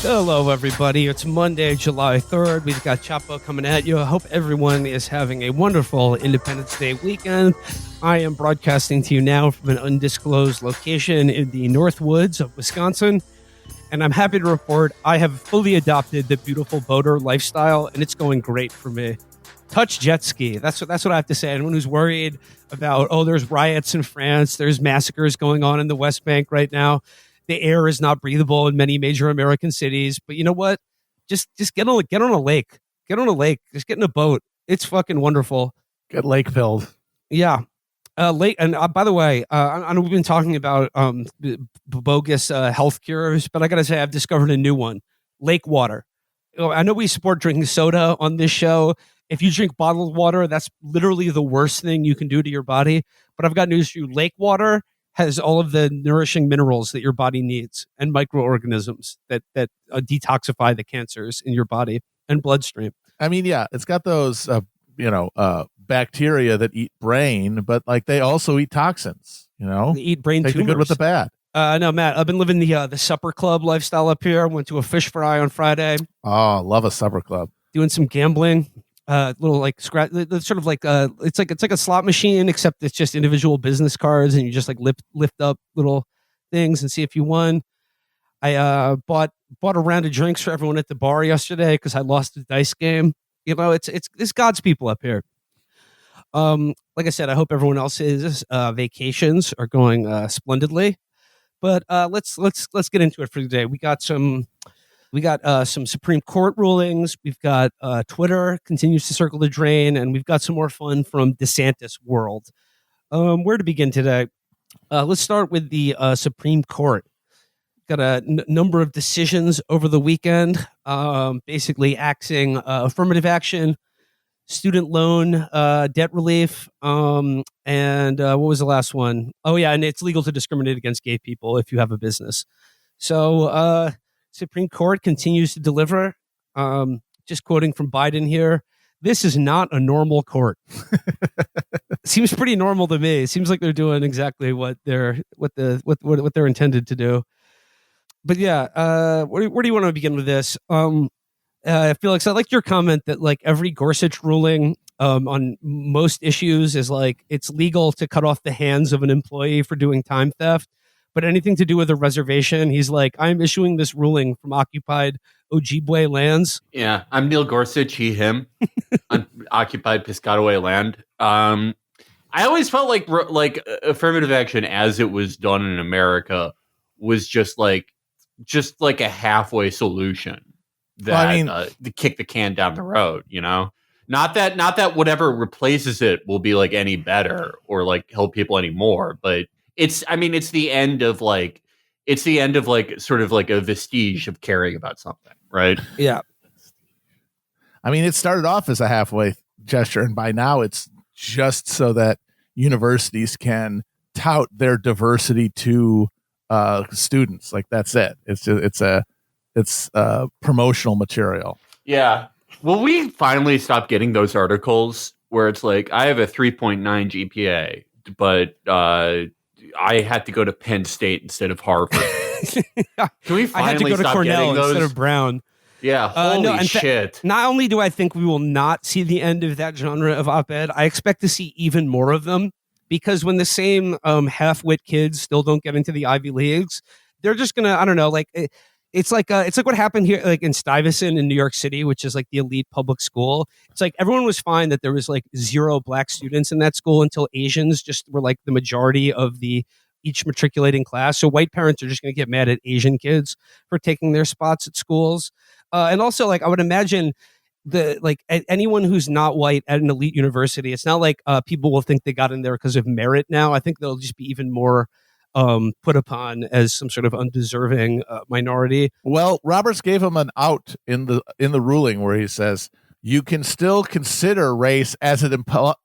Hello, everybody. It's Monday, July 3rd. We've got Chapo coming at you. I hope everyone is having a wonderful Independence Day weekend. I am broadcasting to you now from an undisclosed location in the North Woods of Wisconsin. And I'm happy to report I have fully adopted the beautiful boater lifestyle, and it's going great for me. Touch jet ski. That's what I have to say. Anyone who's worried about, there's riots in France, there's massacres going on in the West Bank right now. The air is not breathable in many major American cities. But you know what? Just get on a lake. Get on a lake. Just get in a boat. It's fucking wonderful. Get lake filled. Yeah. Lake. And by the way, I know we've been talking about bogus health cures, but I got to say, I've discovered a new one. Lake water. I know we support drinking soda on this show. If you drink bottled water, that's literally the worst thing you can do to your body. But I've got news for you. Lake water has all of the nourishing minerals that your body needs and microorganisms that detoxify the cancers in your body and bloodstream. I mean, yeah, it's got those, bacteria that eat brain, but like they also eat toxins, They eat brain Take tumors. the good with the bad. No, Matt, I've been living the supper club lifestyle up here. Went to a fish fry on Friday. Oh, love a supper club. Doing some gambling. Little like scratch, sort of like it's like a slot machine, except it's just individual business cards, and you just like lift up little things and see if you won. I bought a round of drinks for everyone at the bar yesterday because I lost the dice game. It's God's people up here. Like I said, I hope everyone else's vacations are going splendidly. But let's get into it for today. We got some Supreme Court rulings. We've got Twitter continues to circle the drain, and we've got some more fun from DeSantis world. Where to begin today? Let's start with the Supreme Court. Got a number of decisions over the weekend, basically axing affirmative action, student loan debt relief, and what was the last one? Oh, yeah, and it's legal to discriminate against gay people if you have a business. So Supreme Court continues to deliver. Just quoting from Biden here, this is not a normal court. Seems pretty normal to me. It seems like they're doing exactly what they're intended to do. But yeah, where do you want to begin with this? Felix, I like your comment that like every Gorsuch ruling on most issues is like it's legal to cut off the hands of an employee for doing time theft. But anything to do with a reservation, he's like, I'm issuing this ruling from occupied Ojibwe lands. Yeah, I'm Neil Gorsuch, he, him, on occupied Piscataway land. I always felt like affirmative action as it was done in America was just like a halfway solution that to kick the can down the road, Not that whatever replaces it will be like any better or like help people anymore, but it's the end of sort of like a vestige of caring about something, right? Yeah. I mean, it started off as a halfway gesture, and by now it's just so that universities can tout their diversity to students. Like that's it. It's promotional material. Yeah. Will we finally stop getting those articles where it's like, I have a 3.9 GPA, but I had to go to Penn State instead of Harvard. Can we finally I had to go to Cornell instead of Brown? Yeah, holy shit. Not only do I think we will not see the end of that genre of op-ed, I expect to see even more of them, because when the same half-wit kids still don't get into the Ivy Leagues, they're just gonna, I don't know, like it's like what happened here, like in Stuyvesant in New York City, which is like the elite public school. It's like everyone was fine that there was like 0 black students in that school until Asians just were like the majority of each matriculating class. So white parents are just going to get mad at Asian kids for taking their spots at schools. And also, like, I would imagine anyone who's not white at an elite university, it's not like people will think they got in there because of merit now. I think they'll just be even more put upon as some sort of undeserving minority. Well, Roberts gave him an out in the ruling where he says you can still consider race as it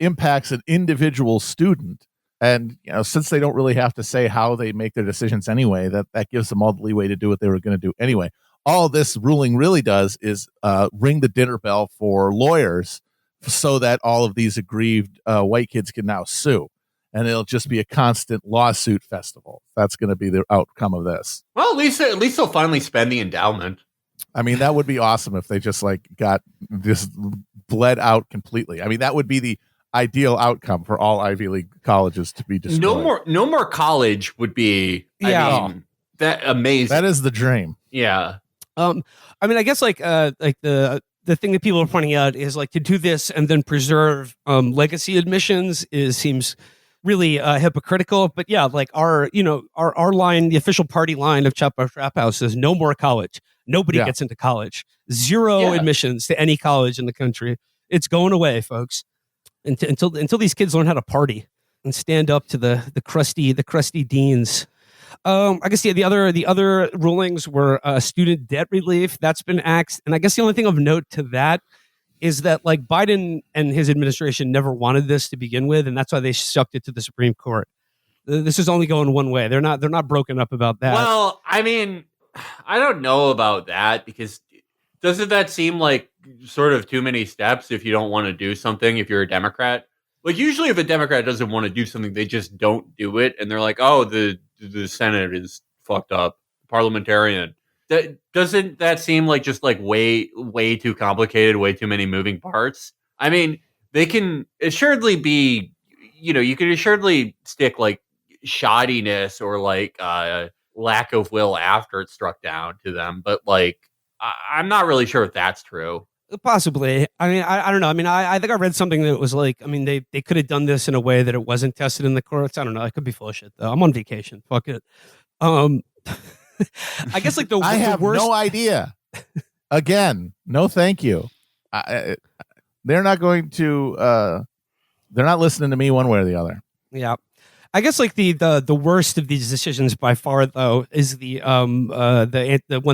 impacts an individual student. And, you know, since they don't really have to say how they make their decisions anyway, that gives them all the leeway to do what they were going to do anyway. All this ruling really does is ring the dinner bell for lawyers so that all of these aggrieved white kids can now sue. And it'll just be a constant lawsuit festival. That's going to be the outcome of this. Well, at least they'll finally spend the endowment. I mean, that would be awesome if they just like got just bled out completely. I mean, that would be the ideal outcome for all Ivy League colleges to be destroyed. No more college would be. Yeah. I mean, that amazing. That is the dream. Yeah. I mean, I guess like the thing that people are pointing out is like to do this and then preserve legacy admissions seems really hypocritical. But yeah, like our line, the official party line of Chapo Trap House is no more college. Nobody gets into college. Zero admissions to any college in the country. It's going away, folks. Until these kids learn how to party and stand up to the crusty deans. I guess the other rulings were student debt relief. That's been axed, and I guess the only thing of note to that is that like Biden and his administration never wanted this to begin with, and that's why they shucked it to the Supreme Court. This is only going one way. They're not broken up about that. Well, I mean, I don't know about that because doesn't that seem like sort of too many steps if you don't want to do something if you're a Democrat? Like usually if a Democrat doesn't want to do something, they just don't do it. And they're like, oh, the Senate is fucked up. Parliamentarian. Doesn't that seem like just like way too complicated, way too many moving parts? I mean, they can assuredly be, you can assuredly stick like shoddiness or like lack of will after it's struck down to them. But like, I'm not really sure if that's true. Possibly. I mean, I don't know. I mean, I think I read something that was like, I mean, they could have done this in a way that it wasn't tested in the courts. I don't know. I could be full of shit though. I'm on vacation. Fuck it. I guess like I have worst... no idea. Again, no, thank you. They're not going to. They're not listening to me one way or the other. Yeah. I guess like the worst of these decisions by far though is the one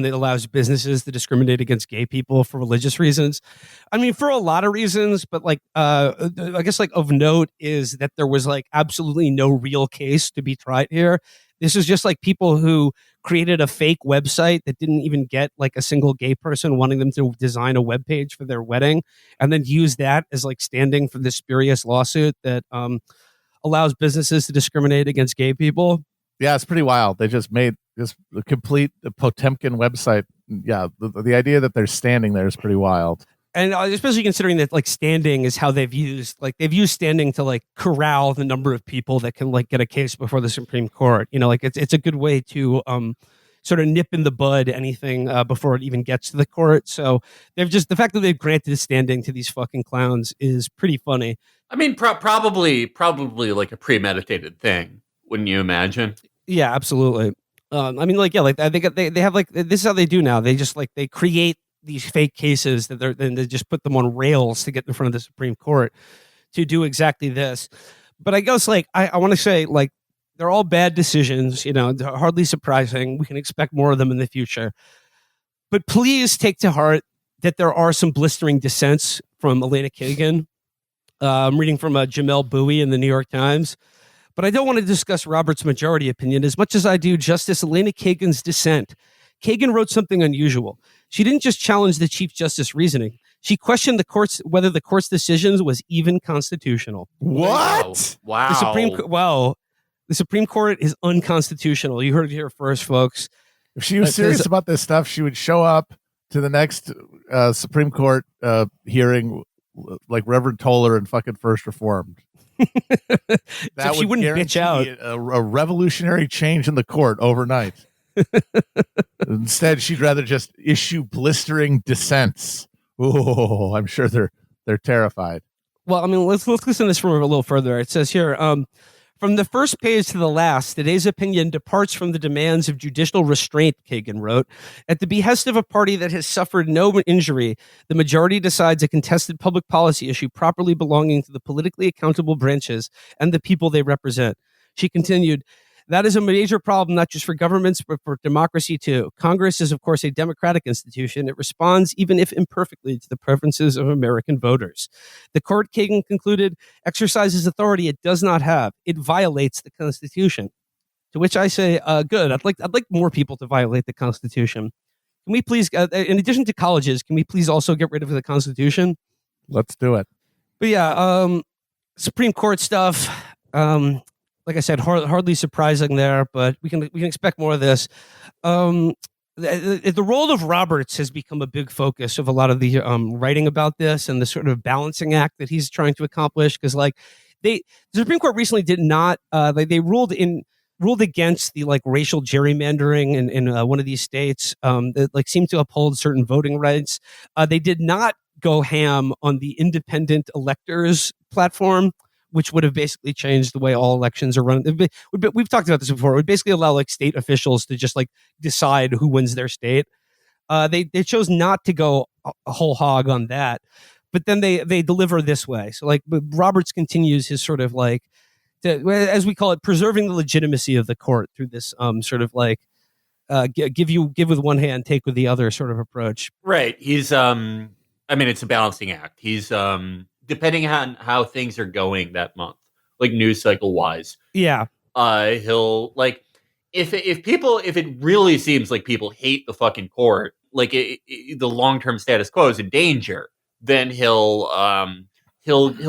that allows businesses to discriminate against gay people for religious reasons. I mean, for a lot of reasons, but like I guess like of note is that there was like absolutely no real case to be tried here. This is just like people who created a fake website that didn't even get like a single gay person wanting them to design a web page for their wedding, and then use that as like standing for this spurious lawsuit that allows businesses to discriminate against gay people. Yeah, it's pretty wild. They just made this complete Potemkin website. Yeah, the idea that they're standing there is pretty wild. And especially considering that like standing is how they've used standing to like corral the number of people that can like get a case before the Supreme Court. Like it's a good way to sort of nip in the bud anything before it even gets to the court. So the fact that they've granted standing to these fucking clowns is pretty funny. I mean, probably like a premeditated thing, wouldn't you imagine? Yeah, absolutely. I mean, like, yeah, like I think they have like this is how they do now. They just like they create these fake cases that then they just put them on rails to get in front of the Supreme Court to do exactly this. But I guess like I want to say like they're all bad decisions. They're hardly surprising. We can expect more of them in the future. But please take to heart that there are some blistering dissents from Elena Kagan. I'm reading from Jamel Bowie in the New York Times. But I don't want to discuss Robert's majority opinion as much as I do Justice Elena Kagan's dissent. Kagan wrote something unusual. She didn't just challenge the Chief Justice reasoning. She questioned whether the court's decisions was even constitutional. What? Wow. The Supreme Court is unconstitutional. You heard it here first, folks. If she was serious about this stuff, she would show up to the next Supreme Court hearing like Reverend Toller and fucking First Reformed. That she wouldn't bitch out a revolutionary change in the court overnight. Instead, she'd rather just issue blistering dissents. Oh, I'm sure they're terrified. Well, I mean, let's listen to this from a little further. It says here, from the first page to the last, today's opinion departs from the demands of judicial restraint, Kagan wrote. At the behest of a party that has suffered no injury, the majority decides a contested public policy issue properly belonging to the politically accountable branches and the people they represent. She continued, that is a major problem, not just for governments, but for democracy too. Congress is, of course, a democratic institution. It responds, even if imperfectly, to the preferences of American voters. The court, Kagan concluded, exercises authority it does not have. It violates the Constitution. To which I say, good. I'd like more people to violate the Constitution. Can we please, in addition to colleges, can we please also get rid of the Constitution? Let's do it. But yeah, Supreme Court stuff. Like I said, hardly surprising there, but we can expect more of this. the role of Roberts has become a big focus of a lot of the writing about this and the sort of balancing act that he's trying to accomplish. Because like the Supreme Court recently did not they ruled against the like racial gerrymandering in one of these states that like seemed to uphold certain voting rights. They did not go ham on the independent electors platform, which would have basically changed the way all elections are run. We've talked about this before. It would basically allow like state officials to just like decide who wins their state. They chose not to go a whole hog on that, but then they deliver this way. So like Roberts continues his sort of like, as we call it, preserving the legitimacy of the court through this sort of like give with one hand, take with the other sort of approach. Right. He's I mean, it's a balancing act. He's depending on how things are going that month, like news cycle wise. Yeah. He'll like if it really seems like people hate the fucking court, like the long term status quo is in danger, then he'll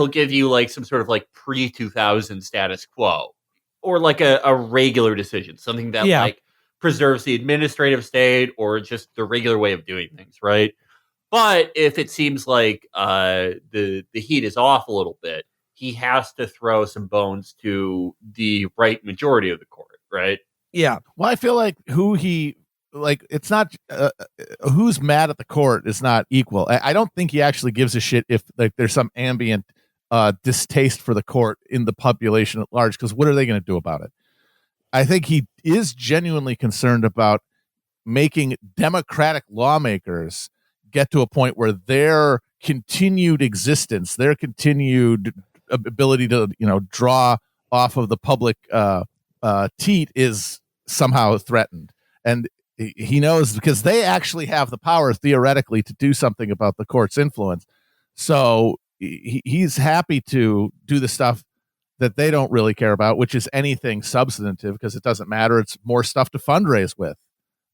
give you like some sort of like pre 2000 status quo, or like a regular decision, something that like preserves the administrative state or just the regular way of doing things, right? But if it seems like the heat is off a little bit, he has to throw some bones to the right majority of the court, right? Yeah. Well, I feel like it's not who's mad at the court is not equal. I don't think he actually gives a shit if like there's some ambient distaste for the court in the population at large, because what are they going to do about it? I think he is genuinely concerned about making Democratic lawmakers get to a point where their continued existence, their continued ability to, draw off of the public teat is somehow threatened. And he knows, because they actually have the power theoretically to do something about the court's influence. So he's happy to do the stuff that they don't really care about, which is anything substantive, because it doesn't matter. It's more stuff to fundraise with.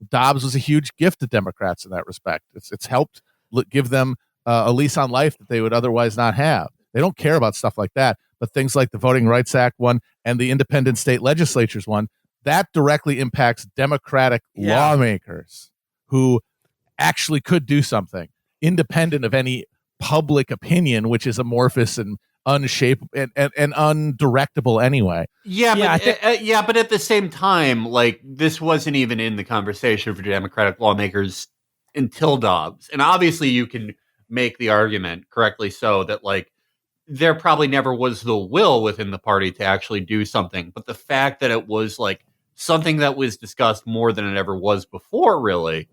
Dobbs was a huge gift to Democrats in that respect. It's helped give them a lease on life that they would otherwise not have. They don't care about stuff like that, but things like the Voting Rights Act one and the independent state legislatures one, that directly impacts Democratic lawmakers who actually could do something independent of any public opinion, which is amorphous and unshapable and undirectable anyway. But at the same time, like, this wasn't even in the conversation for Democratic lawmakers until Dobbs. And obviously you can make the argument, correctly so, that like there probably never was the will within the party to actually do something. But the fact that it was like something that was discussed more than it ever was before really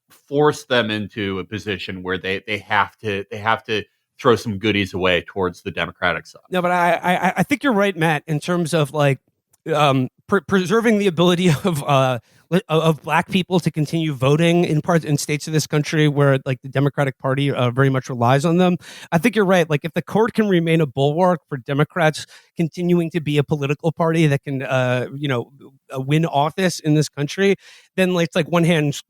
forced them into a position where they have to throw some goodies away towards the Democratic side. No, but I think you're right, Matt, in terms of like preserving the ability of Black people to continue voting in states of this country where like the Democratic Party very much relies on them. I think you're right. Like if the court can remain a bulwark for Democrats continuing to be a political party that can win office in this country, then like it's like one hand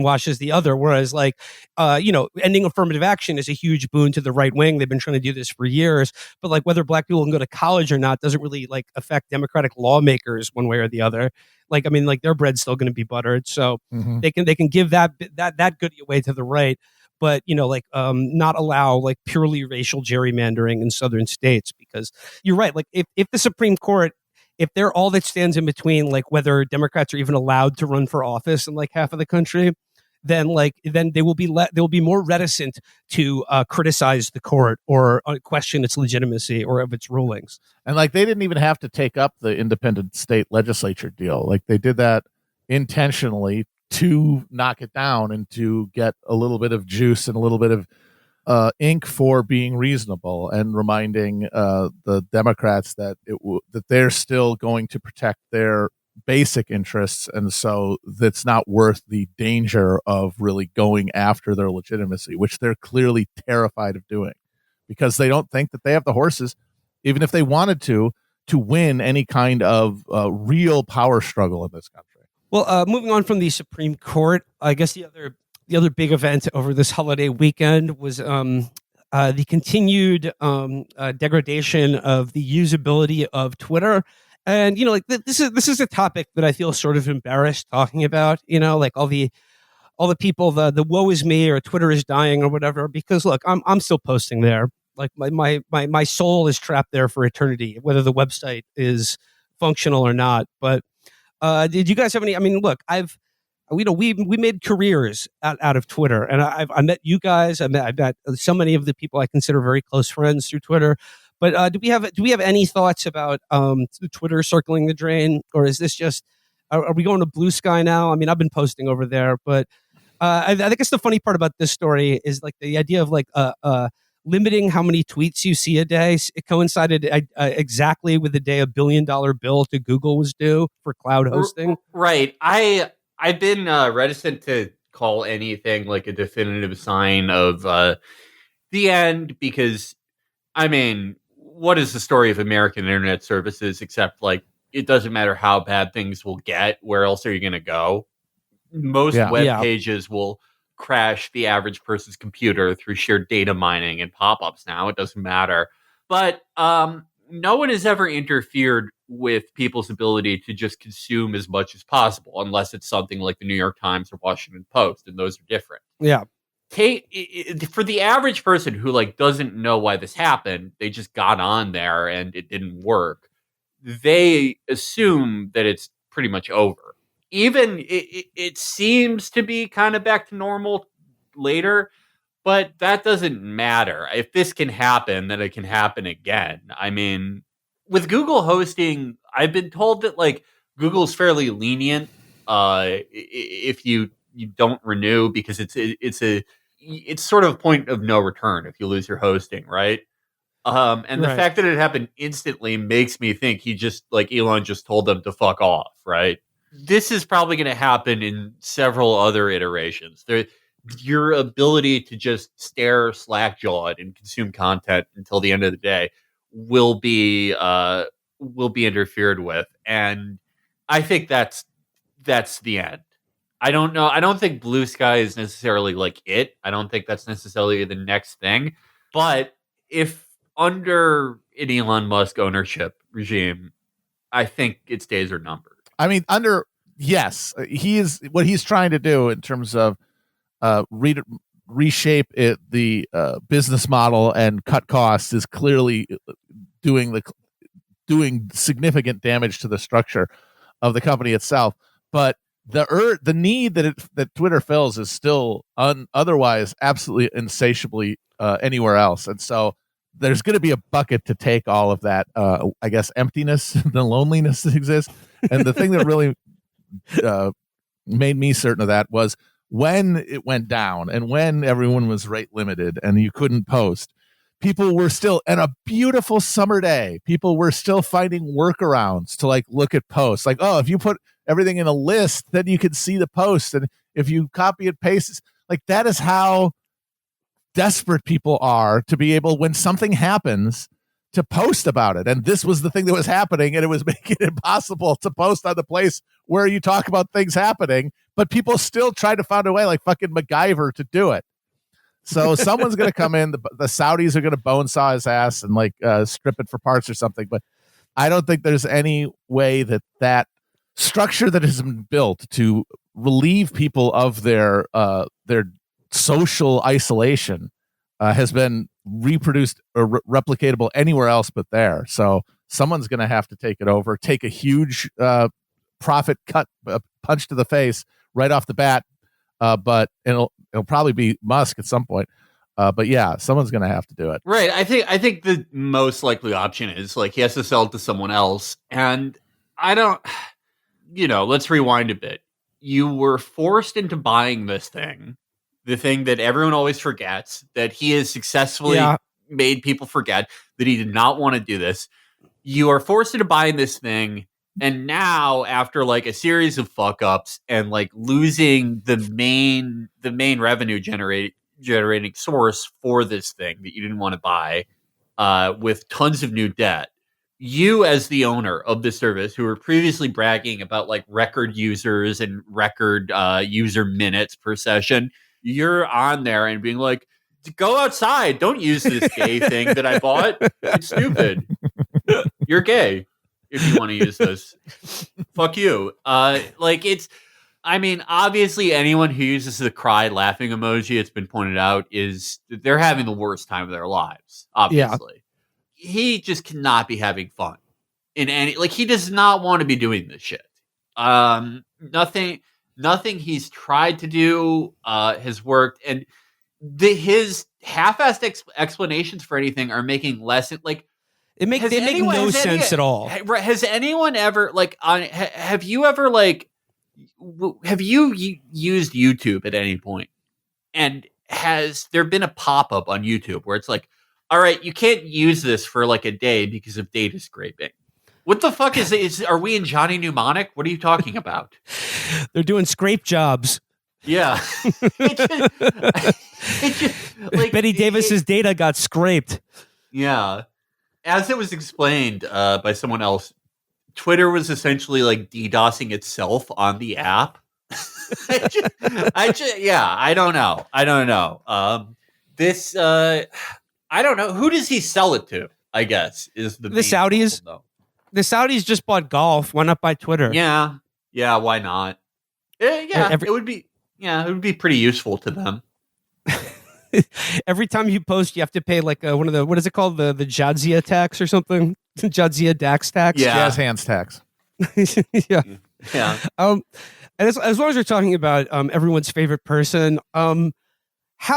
washes the other. Whereas like ending affirmative action is a huge boon to the right wing. They've been trying to do this for years, but like whether Black people can go to college or not doesn't really like affect Democratic lawmakers one way or the other. Like, I mean, like their bread's still going to be buttered, so they can give that goodie away to the right, but not allow like purely racial gerrymandering in southern states, because you're right. Like if the Supreme Court, if they're all that stands in between, like whether Democrats are even allowed to run for office in like half of the country, then they will be more reticent to criticize the court or question its legitimacy or of its rulings. And like they didn't even have to take up the independent state legislature deal. Like they did that intentionally to knock it down and to get a little bit of juice and a little bit of ink for being reasonable, and reminding the Democrats that that they're still going to protect their basic interests, and so that's not worth the danger of really going after their legitimacy, which they're clearly terrified of doing, because they don't think that they have the horses, even if they wanted to win any kind of real power struggle in this country. Well, moving on from the Supreme Court, I guess the other big event over this holiday weekend was the continued degradation of the usability of Twitter And like this is a topic that I feel sort of embarrassed talking about. Like all the people, the woe is me or Twitter is dying or whatever. Because look, I'm still posting there. Like my soul is trapped there for eternity, whether the website is functional or not. But did you guys have any? I mean, look, we made careers out of Twitter, and I met you guys. I've met so many of the people I consider very close friends through Twitter. But do we have any thoughts about Twitter circling the drain, or is this just are we going to Blue Sky now? I mean, I've been posting over there, but I think it's the funny part about this story is like the idea of like limiting how many tweets you see a day. It coincided exactly with the day $1 billion bill to Google was due for cloud hosting. Right. I've been reticent to call anything like a definitive sign of the end because, I mean, what is the story of American internet services except like it doesn't matter how bad things will get. Where else are you going to go? Most web pages will crash the average person's computer through sheer data mining and pop-ups now. It doesn't matter. But no one has ever interfered with people's ability to just consume as much as possible, unless it's something like the New York Times or Washington Post, and those are different. Yeah. For the average person who like doesn't know why this happened, they just got on there and it didn't work. They assume that it's pretty much over. Even it seems to be kind of back to normal later, but that doesn't matter. If this can happen, then it can happen again. I mean, with Google hosting, I've been told that like Google's fairly lenient if you don't renew because it's sort of a point of no return if you lose your hosting, right? And the fact that it happened instantly makes me think he just like Elon just told them to fuck off, right? This is probably going to happen in several other iterations. Your ability to just stare slack-jawed and consume content until the end of the day will be interfered with, and I think that's the end. I don't know. I don't think Blue Sky is necessarily like it. I don't think that's necessarily the next thing. But if under an Elon Musk ownership regime, I think its days are numbered. I mean, he is what he's trying to do in terms of reshape the business model and cut costs is clearly doing significant damage to the structure of the company itself. But the need that Twitter fills is still otherwise absolutely insatiably anywhere else, and so there's going to be a bucket to take all of that, I guess, emptiness, the loneliness that exists. And the thing that really made me certain of that was when it went down and when everyone was rate limited and you couldn't post, people were still, and a beautiful summer day, people were still finding workarounds to like look at posts. Like, oh, if you put everything in a list, then you can see the post. And if you copy and paste, like that is how desperate people are to be able, when something happens, to post about it. And this was the thing that was happening, and it was making it impossible to post on the place where you talk about things happening, but people still try to find a way, like fucking MacGyver, to do it. So someone's going to come in, the Saudis are going to bone saw his ass and like strip it for parts or something. But I don't think there's any way that structure that has been built to relieve people of their social isolation has been reproduced or replicatable anywhere else but there. So someone's going to have to take it over, take a huge profit cut, punch to the face right off the bat. But it'll probably be Musk at some point. But yeah, someone's going to have to do it. Right. I think the most likely option is like he has to sell it to someone else. And I don't, let's rewind a bit. You were forced into buying this thing, the thing that everyone always forgets, that he has successfully made people forget that he did not want to do this. You are forced into buying this thing. And now, after like a series of fuck ups and like losing the main revenue generating source for this thing that you didn't want to buy, with tons of new debt, you as the owner of the service, who were previously bragging about like record users and record user minutes per session, you're on there and being like, go outside, don't use this gay thing that I bought. It's stupid. You're gay. if you want to use this. Fuck you. Obviously anyone who uses the cry laughing emoji, it's been pointed out, they're having the worst time of their lives, obviously. Yeah. He just cannot be having fun in any, he does not want to be doing this shit. Nothing he's tried to do has worked, and his half-assed explanations for anything are making less they make no sense at all. Has anyone ever have you ever have you used YouTube at any point? And has there been a pop-up on YouTube where it's like, all right, you can't use this for a day because of data scraping? What the fuck are we in Johnny Mnemonic? What are you talking about? They're doing scrape jobs. Yeah. Betty Davis's data got scraped. Yeah. As it was explained by someone else, Twitter was essentially DDoSing itself on the app. I don't know. I don't know. I don't know. Who does he sell it to? I guess is the Saudis. Problem, the Saudis just bought golf. Why not buy Twitter? Yeah. Why not? It would be pretty useful to them. Every time you post, you have to pay one of the, what is it called? The Jadzia tax or something? Jadzia Dax tax? Yeah. Jazz hands tax. Yeah. Yeah. And as long as we're talking about everyone's favorite person, how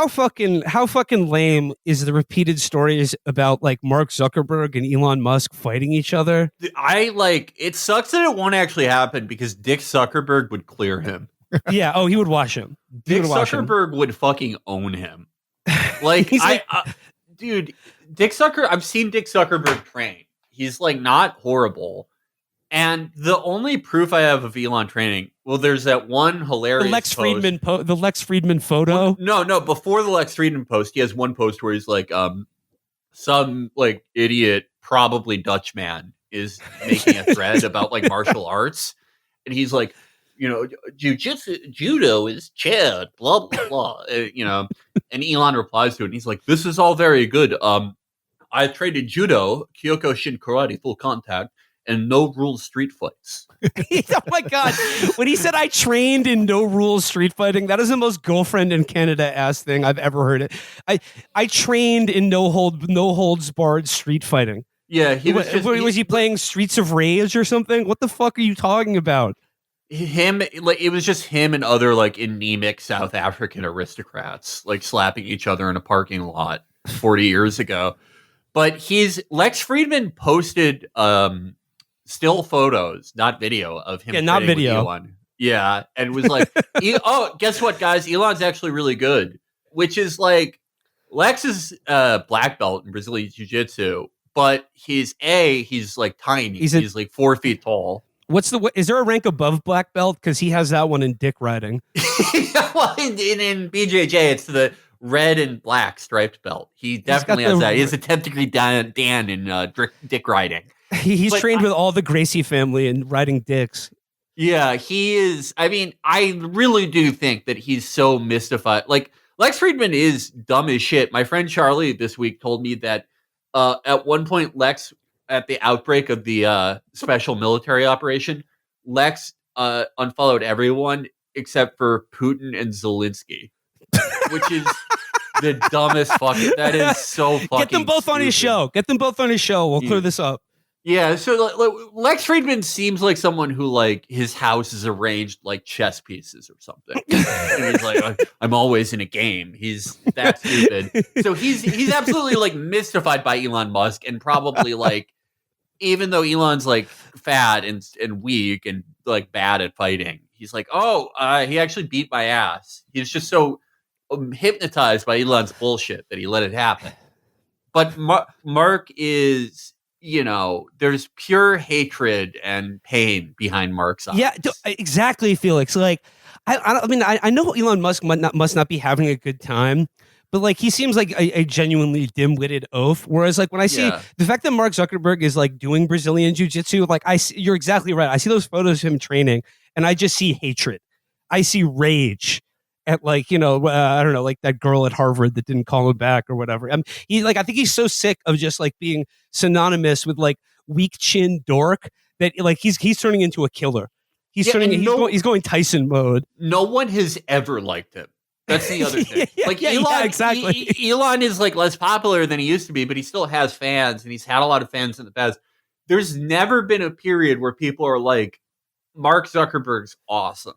fucking lame is the repeated stories about Mark Zuckerberg and Elon Musk fighting each other? It sucks that it won't actually happen because Dick Zuckerberg would clear him. Yeah. Oh, he would wash him. Dick Zuckerberg would fucking own him. Dude, I've seen Dick Zuckerberg train. He's not horrible. And the only proof I have of Elon training, there's that one hilarious the Lex Friedman photo. Well, no, before the Lex Friedman post, he has one post where he's some idiot, probably Dutch man is making a thread about martial arts. And he's judo is Chad, blah, blah, blah. And Elon replies to it and he's like, this is all very good. I traded judo, Kyokushin karate, full contact, and no rules street fights. Oh my God. When he said I trained in no rules street fighting, that is the most girlfriend in Canada ass thing I've ever heard it. I trained in no holds barred street fighting. Yeah, was he playing Streets of Rage or something? What the fuck are you talking about? It was just him and other anemic South African aristocrats slapping each other in a parking lot 40 years ago. But Lex Friedman posted still photos, not video, of him. Yeah, not video. Elon. Yeah, and was oh, guess what, guys? Elon's actually really good. Which is Lex is black belt in Brazilian Jiu-Jitsu, but he's tiny. He's 4 feet tall. Is there a rank above black belt? Because he has that one in dick riding. Well, in BJJ, it's the red and black striped belt. He definitely has that. He has a 10th degree Dan in dick riding. He's trained with all the Gracie family and riding dicks. Yeah, he is. I mean, I really do think that he's so mystified. Lex Friedman is dumb as shit. My friend Charlie this week told me that at one point Lex, at the outbreak of the special military operation, Lex unfollowed everyone except for Putin and Zelensky, which is the dumbest fucking. That is so fucking. Get them both on his show. We'll clear this up. Yeah, so Lex Friedman seems like someone who his house is arranged like chess pieces or something. And he's I'm always in a game. He's that stupid. So he's absolutely mystified by Elon Musk, and probably even though Elon's fat and weak and bad at fighting, he's he actually beat my ass. He's just so hypnotized by Elon's bullshit that he let it happen. But Mark is. There's pure hatred and pain behind Mark's eyes. Yeah, exactly, Felix. I know Elon Musk must not be having a good time, but he seems like a genuinely dim-witted oaf. Whereas when I see the fact that Mark Zuckerberg is doing Brazilian jiu-jitsu, you're exactly right. I see those photos of him training, and I just see hatred. I see rage at I don't know, that girl at Harvard that didn't call him back or whatever. I think he's so sick of just being synonymous with weak chin dork that like he's turning into a killer. He's going Tyson mode. No one has ever liked him. That's the other thing. Exactly. Elon is like less popular than he used to be, but he still has fans, and he's had a lot of fans in the past. There's never been a period where people are like, Mark Zuckerberg's awesome.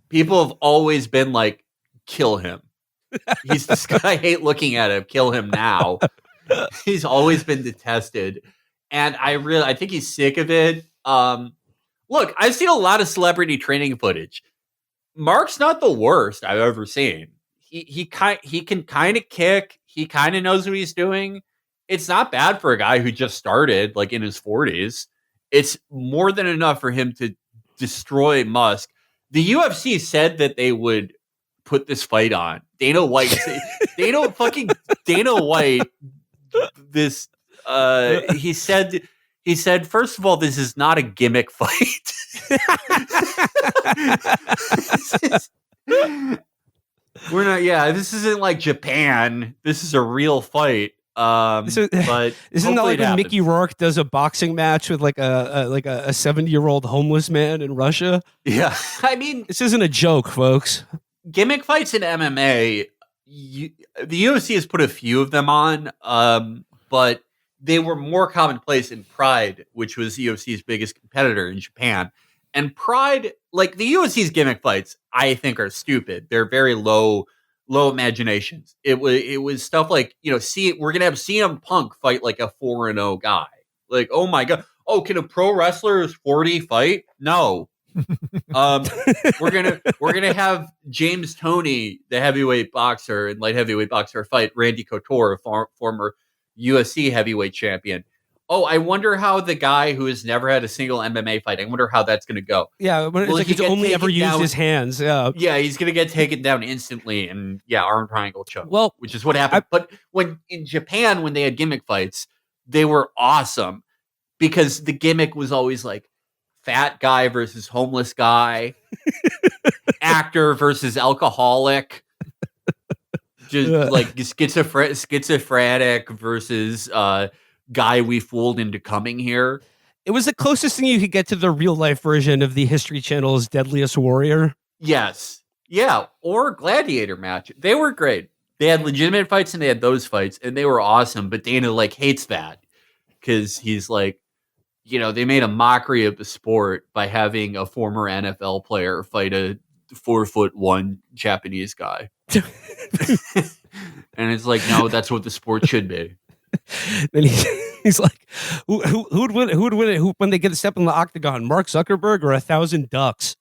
People have always been like, kill him. He's this guy. I hate looking at him. Kill him now. He's always been detested, and I think he's sick of it. Look, I've seen a lot of celebrity training footage. Mark's not the worst I've ever seen. He can kind of kick. He kind of knows what he's doing. It's not bad for a guy who just started, like in his 40s. It's more than enough for him to destroy Musk. The UFC said that they would put this fight on. Dana White, this he said, first of all, this is not a gimmick fight. This isn't like Japan. This is a real fight. But isn't that like when Mickey Rourke does a boxing match with like a 70-year-old homeless man in Russia? Yeah. I mean, this isn't a joke, folks. Gimmick fights in MMA, the UFC has put a few of them on, but they were more commonplace in Pride, which was the UFC's biggest competitor in Japan. And Pride, like the UFC's gimmick fights, I think are stupid. They're very low imaginations. It was stuff like, we're gonna have CM Punk fight like a 4-0 guy. Like, oh my god, can a pro wrestler who's 40 fight? No. We're gonna have James Toney, the heavyweight boxer and light heavyweight boxer, fight Randy Couture, a former UFC heavyweight champion. Oh, I wonder how the guy who has never had a single MMA fight, I wonder how that's going to go. Yeah, but it's like he's only ever used his hands. Yeah, he's going to get taken down instantly, and arm triangle choke. Well, which is what happened. But when in Japan, when they had gimmick fights, they were awesome because the gimmick was always like fat guy versus homeless guy, actor versus alcoholic, just like schizophrenic versus guy we fooled into coming here. It was the closest thing you could get to the real life version of the History Channel's Deadliest Warrior. Yes. Yeah. Or Gladiator match. They were great. They had legitimate fights and they had those fights and they were awesome. But Dana hates that because he's like, they made a mockery of the sport by having a former NFL player fight a 4'1" Japanese guy. And it's like, no, that's what the sport should be. Then he's like, who'd win it when they get a step in the octagon? Mark Zuckerberg or 1,000 ducks?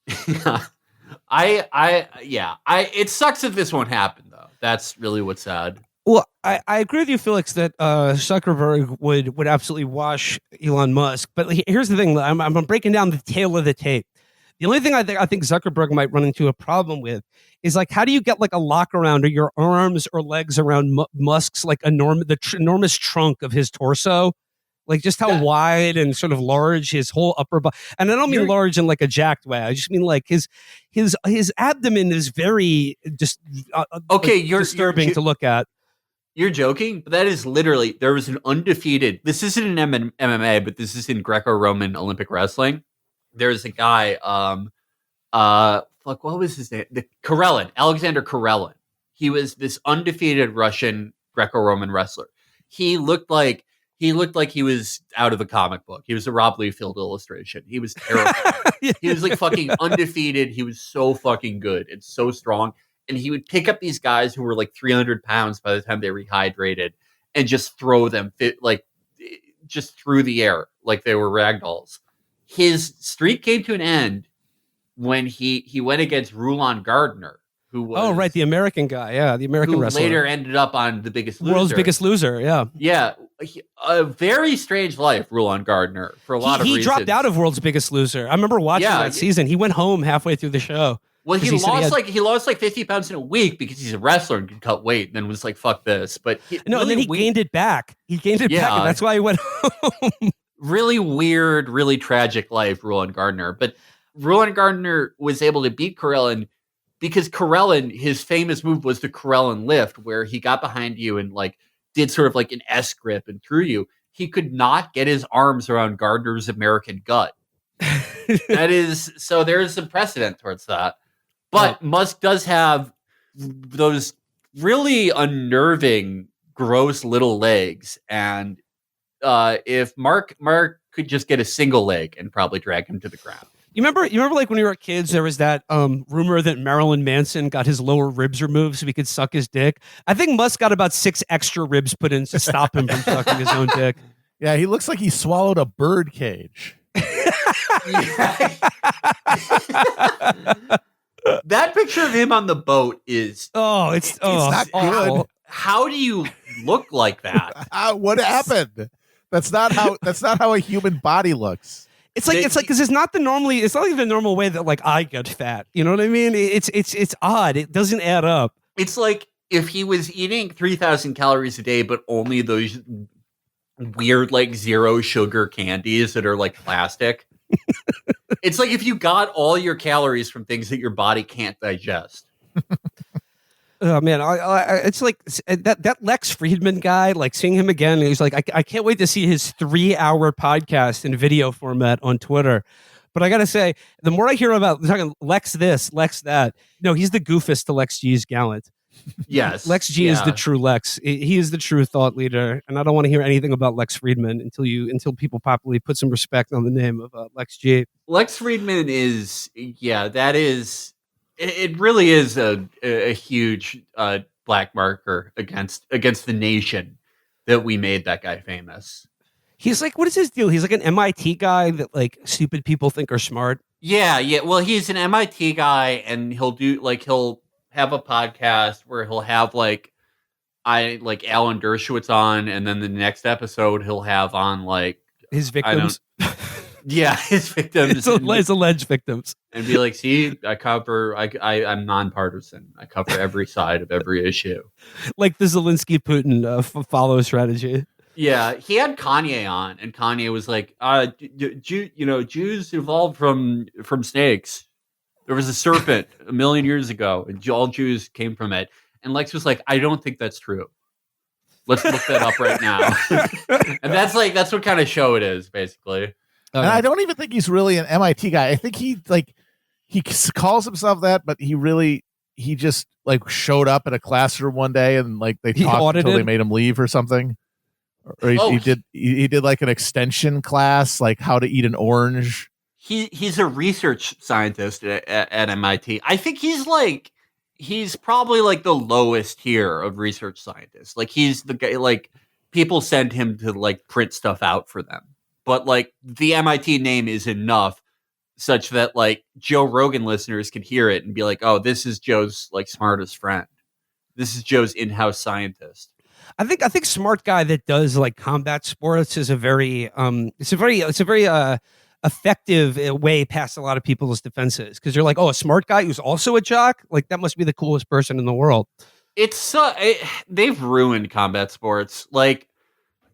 It sucks if this won't happen though. That's really what's sad. Well, I agree with you, Felix, that Zuckerberg would absolutely wash Elon Musk. But here's the thing: I'm breaking down the tail of the tape. The only thing I think Zuckerberg might run into a problem with is like, how do you get like a lock around or your arms or legs around Musk's like enormous trunk of his torso, like just how wide and sort of large his whole upper body. And I don't mean large in like a jacked way. I just mean like his abdomen is very just disturbing to look at. You're joking, but that is literally, there was an undefeated. This isn't in MMA, but this is in Greco-Roman Olympic wrestling. There's a guy, what was his name? Alexander Karelin. He was this undefeated Russian Greco-Roman wrestler. He looked like he was out of a comic book. He was a Rob Liefeld illustration. He was terrible. He was like fucking undefeated. He was so fucking good and so strong. And he would pick up these guys who were like 300 pounds by the time they rehydrated and just throw them just through the air like they were ragdolls. His streak came to an end when he went against Rulon Gardner, who was the American guy, the American wrestler, later ended up on The Biggest Loser, World's Biggest Loser, a very strange life, Rulon Gardner, for a lot of reasons. He dropped out of World's Biggest Loser. I remember watching that season. He went home halfway through the show. Well, he lost like 50 pounds in a week because he's a wrestler and could cut weight, and then was like, "Fuck this." But and then he gained it back. He gained it back, and that's why he went home. Really weird, really tragic life, Rulon Gardner. But Rulon Gardner was able to beat Karelin because Karelin, his famous move was the Karelin lift, where he got behind you and like did sort of like an S grip and threw you. He could not get his arms around Gardner's American gut. That is, so there's some precedent towards that. But Musk does have those really unnerving, gross little legs, and if Mark could just get a single leg and probably drag him to the ground. You remember like when we were kids, there was that rumor that Marilyn Manson got his lower ribs removed so he could suck his dick. I think Musk got about 6 extra ribs put in to stop him from sucking his own dick. Yeah, he looks like he swallowed a bird cage. That picture of him on the boat is it's not good. How do you look like that? What happened? That's not how a human body looks. It's like because it's not like the normal way that like I get fat. You know what I mean? It's odd. It doesn't add up. It's like if he was eating 3,000 calories a day, but only those weird like zero sugar candies that are like plastic. It's like if you got all your calories from things that your body can't digest. Oh man, it's like that Lex Friedman guy. Like seeing him again, he's like, I can't wait to see his 3-hour podcast in video format on Twitter. But I gotta say, the more I hear about talking Lex this, Lex that, no, he's the goofus to Lex G's gallant. Yes, Lex G is the true Lex. He is the true thought leader, and I don't want to hear anything about Lex Friedman until people properly put some respect on the name of Lex G. Lex Friedman is, that is. It really is a huge black marker against the nation that we made that guy famous. He's like, what is his deal? He's like an MIT guy that like stupid people think are smart. Yeah. Well, he's an MIT guy, and he'll have a podcast where he'll have like Alan Dershowitz on, and then the next episode he'll have on like his victims. Yeah, his victims. His alleged victims. And be like, see, I'm nonpartisan. I cover every side of every issue. Like the Zelensky-Putin follow strategy. Yeah, he had Kanye on, and Kanye was like, Jews evolved from snakes. There was a serpent 1 million years ago, and all Jews came from it. And Lex was like, I don't think that's true. Let's look that up right now. And that's what kind of show it is, basically. And I don't even think he's really an MIT guy. I think he calls himself that, but he just like showed up in a classroom one day and like they talked until they made him leave or something. Or he did like an extension class, like how to eat an orange. He's a research scientist at MIT. I think he's probably like the lowest tier of research scientists. Like he's the guy, like people send him to like print stuff out for them. But like the MIT name is enough such that like Joe Rogan listeners can hear it and be like, oh, this is Joe's like smartest friend. This is Joe's in-house scientist. I think smart guy that does like combat sports is a very effective way past a lot of people's defenses, because you're like, oh, a smart guy who's also a jock, like that must be the coolest person in the world. They've ruined combat sports. Like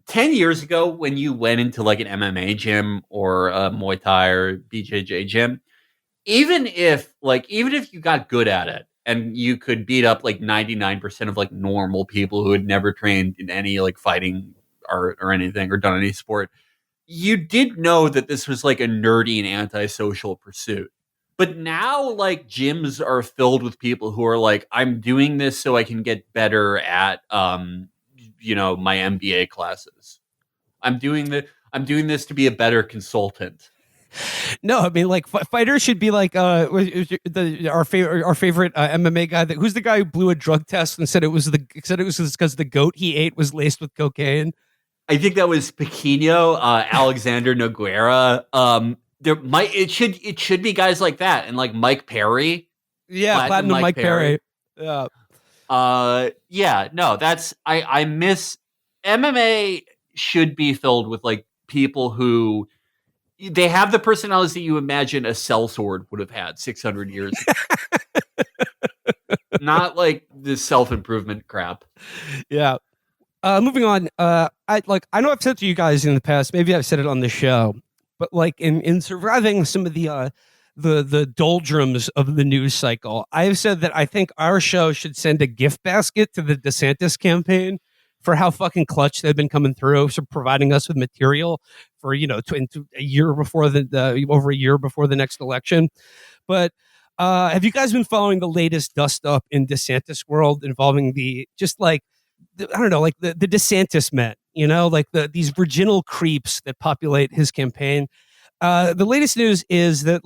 10 years ago, when you went into like an MMA gym or a Muay Thai or BJJ gym, even if you got good at it and you could beat up like 99% of like normal people who had never trained in any like fighting art or anything or done any sport, you did know that this was like a nerdy and antisocial pursuit. But now like gyms are filled with people who are like, I'm doing this so I can get better at my MBA classes. I'm doing this to be a better consultant. No, I mean like fighters should be like our favorite MMA guy. Who's the guy who blew a drug test and said it was because the goat he ate was laced with cocaine? I think that was Pequeno, Alexander Nogueira. It should be guys like that, and like Mike Perry. Yeah, Platinum Mike Perry. Yeah. No, I miss MMA should be filled with like people who they have the personalities that you imagine a sellsword would have had 600 years ago. Not like this self-improvement crap. Yeah. Moving on. I know I've said to you guys in the past, maybe I've said it on the show, but like in surviving some of the doldrums of the news cycle, I have said that I think our show should send a gift basket to the DeSantis campaign for how fucking clutch they've been coming through, so providing us with material for a year before over a year before the next election. But have you guys been following the latest dust up in DeSantis world involving I don't know, like the DeSantis men, like these virginal creeps that populate his campaign? The latest news is that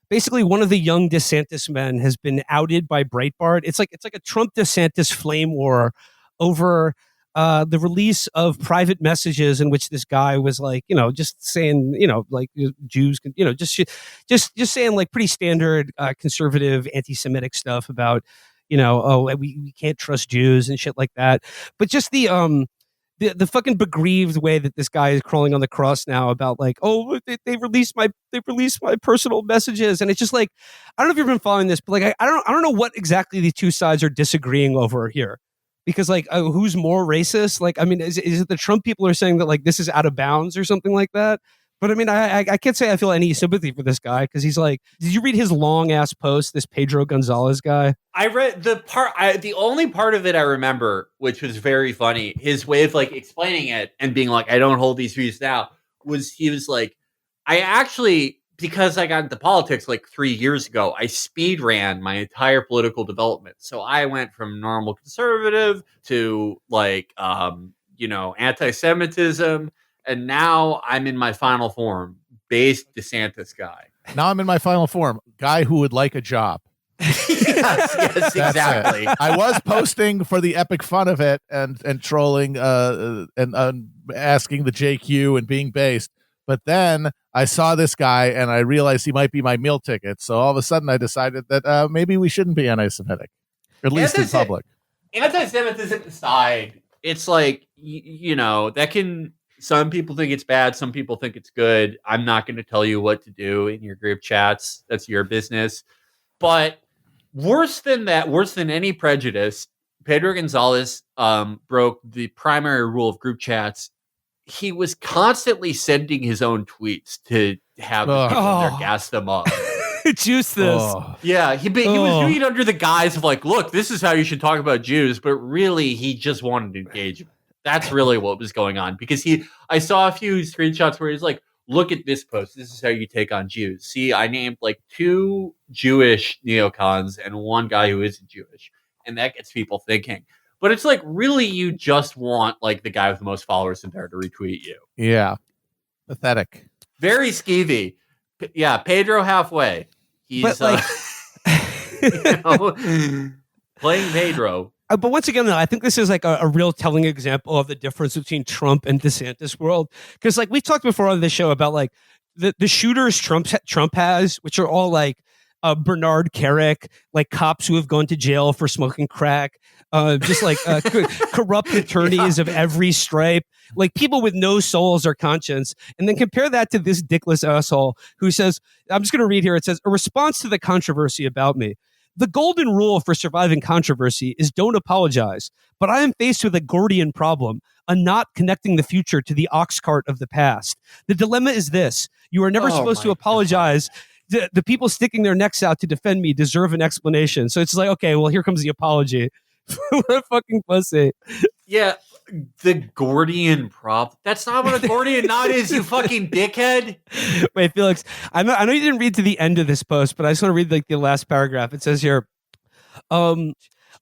basically one of the young DeSantis men has been outed by Breitbart. It's like a Trump DeSantis flame war over the release of private messages in which this guy was just saying, Jews can, just saying like pretty standard conservative anti-Semitic stuff about, we can't trust Jews and shit like that. But just the fucking begrieved way that this guy is crawling on the cross now about they released my personal messages, and it's just like, I don't know if you've been following this, but I don't know what exactly these two sides are disagreeing over here, because who's more racist? Is it the Trump people are saying that this is out of bounds or something like that? But I can't say I feel any sympathy for this guy, because he's did you read his long ass post, this Pedro Gonzalez guy? I read the only part of it I remember, which was very funny. His way of explaining it and being I don't hold these views now, was he was I actually, because I got into politics 3 years ago, I speed ran my entire political development. So I went from normal conservative to anti-Semitism. And now I'm in my final form, based DeSantis guy. Now I'm in my final form, guy who would like a job. yes, exactly. I was posting for the epic fun of it and trolling and asking the JQ and being based. But then I saw this guy and I realized he might be my meal ticket. So all of a sudden I decided that maybe we shouldn't be anti-Semitic, at least in public. Anti-Semitism aside, it's that can... Some people think it's bad. Some people think it's good. I'm not going to tell you what to do in your group chats. That's your business. But worse than that, worse than any prejudice, Pedro Gonzalez broke the primary rule of group chats. He was constantly sending his own tweets to have the people there gas them up. Juice this. Yeah, he was doing it under the guise of look, this is how you should talk about Jews. But really, he just wanted engagement. That's really what was going on, because I saw a few screenshots where he's look at this post. This is how you take on Jews. See, I named 2 Jewish neocons and 1 guy who isn't Jewish. And that gets people thinking. But it's really, you just want the guy with the most followers in there to retweet you. Yeah. Pathetic. Very skeevy. Yeah. Pedro halfway. He's playing Pedro. But once again, though, I think this is a real telling example of the difference between Trump and DeSantis world. Because we've talked before on this show about the shooters Trump has, which are all Bernard Kerik, cops who have gone to jail for smoking crack, just corrupt attorneys of every stripe, people with no souls or conscience. And then compare that to this dickless asshole who says, I'm just going to read here. It says, a response to the controversy about me. The golden rule for surviving controversy is don't apologize, but I am faced with a Gordian problem, a knot connecting the future to the ox cart of the past. The dilemma is this: you are never supposed to apologize. The people sticking their necks out to defend me deserve an explanation. So it's okay, well, here comes the apology. What a fucking pussy. Yeah, the Gordian problem. That's not what a Gordian knot is, you fucking dickhead. Wait, Felix, I know you didn't read to the end of this post, but I just want to read the last paragraph. It says here, I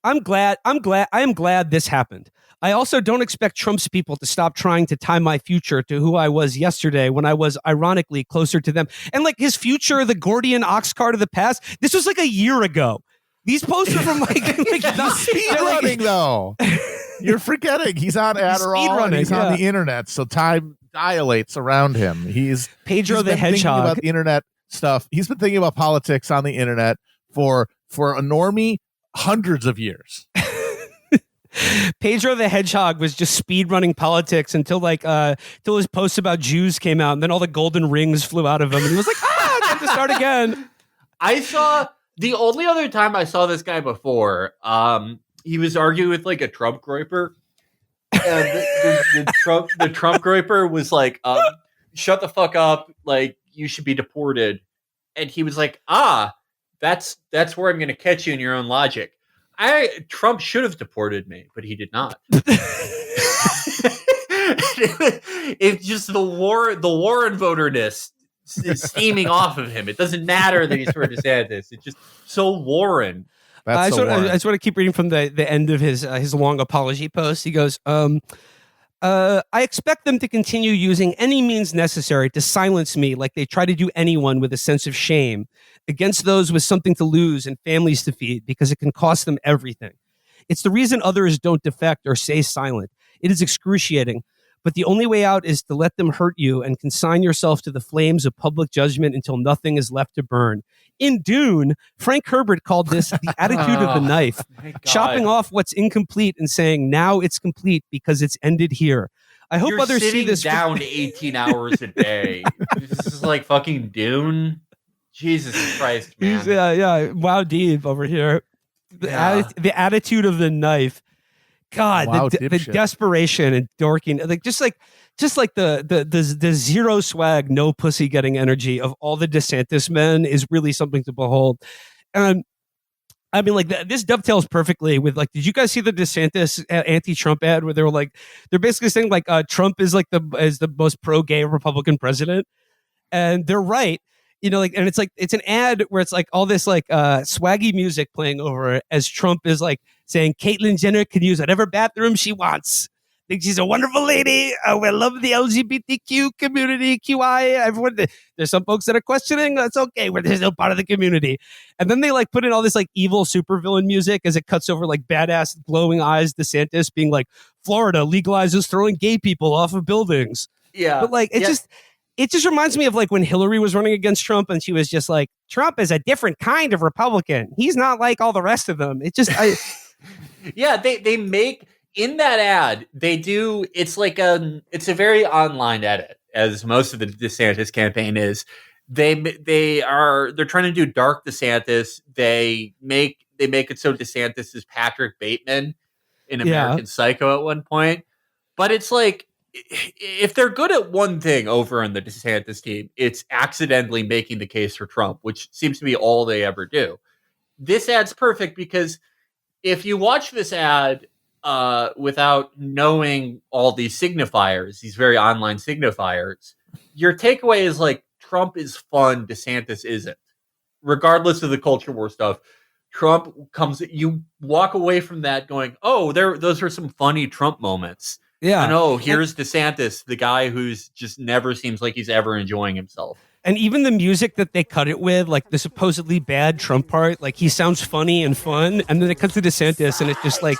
am glad this happened. I also don't expect Trump's people to stop trying to tie my future to who I was yesterday when I was ironically closer to them. And his future, the Gordian ox cart of the past, this was a year ago. These posts are from speed running though. You're forgetting he's on Adderall and he's on the internet, so time dilates around him. He's Pedro the Hedgehog. Thinking about the internet stuff. He's been thinking about politics on the internet for a normie hundreds of years. Pedro the Hedgehog was just speed running politics until his posts about Jews came out, and then all the golden rings flew out of him, and he was like, time to start again. I saw the only other time I saw this guy before. He was arguing with a Trump groiper. And the Trump groiper was shut the fuck up, you should be deported. And he was that's where I'm going to catch you in your own logic. Trump should have deported me, but he did not. It's just the Warren voterness is steaming off of him. It doesn't matter that he's for DeSantis. It's just so Warren. That's I just want to keep reading from the end of his long apology post. He goes, I expect them to continue using any means necessary to silence me like they try to do anyone with a sense of shame against those with something to lose and families to feed, because it can cost them everything. It's the reason others don't defect or stay silent. It is excruciating, but the only way out is to let them hurt you and consign yourself to the flames of public judgment until nothing is left to burn. In Dune, Frank Herbert called this the attitude of the knife, chopping off what's incomplete and saying, now it's complete because it's ended here. I hope others see this. Down 18 hours a day. This is like fucking Dune. Jesus Christ, man. Yeah. Wow, Deep over here. The attitude of the knife. God, wow, the desperation and dorking, just like the zero swag, no pussy getting energy of all the DeSantis men is really something to behold. And I mean, like this dovetails perfectly with like, did you guys see the DeSantis anti-Trump ad where they're basically saying like Trump is like the most pro-gay Republican president, and they're right. You know, like, and it's an ad where it's like all this like swaggy music playing over it as Trump is like saying Caitlyn Jenner can use whatever bathroom she wants. Think she's a wonderful lady. We love the LGBTQ community, QI. Everyone, there's some folks that are questioning. That's okay. Where there's no part of the community. And then they like put in all this like evil supervillain music as it cuts over like badass glowing eyes DeSantis being like, Florida legalizes throwing gay people off of buildings. Yeah, but like it just reminds me of like when Hillary was running against Trump and she was just like, Trump is a different kind of Republican. He's not like all the rest of them. It just, yeah, they make in that ad, they do. It's like it's a very online edit, as most of the DeSantis campaign is. They're trying to do dark DeSantis. They make it so DeSantis is Patrick Bateman in American Psycho at one point, but it's like, if they're good at one thing over on the DeSantis team, it's accidentally making the case for Trump, which seems to be all they ever do. This ad's perfect because if you watch this ad without knowing all these signifiers, these very online signifiers, your takeaway is like, Trump is fun, DeSantis isn't. Regardless of the culture war stuff, Trump comes, you walk away from that going, oh, those are some funny Trump moments. Yeah. And here's DeSantis, the guy who's just never seems like he's ever enjoying himself. And even the music that they cut it with, like the supposedly bad Trump part, like he sounds funny and fun, and then it cuts to DeSantis, and it's just like,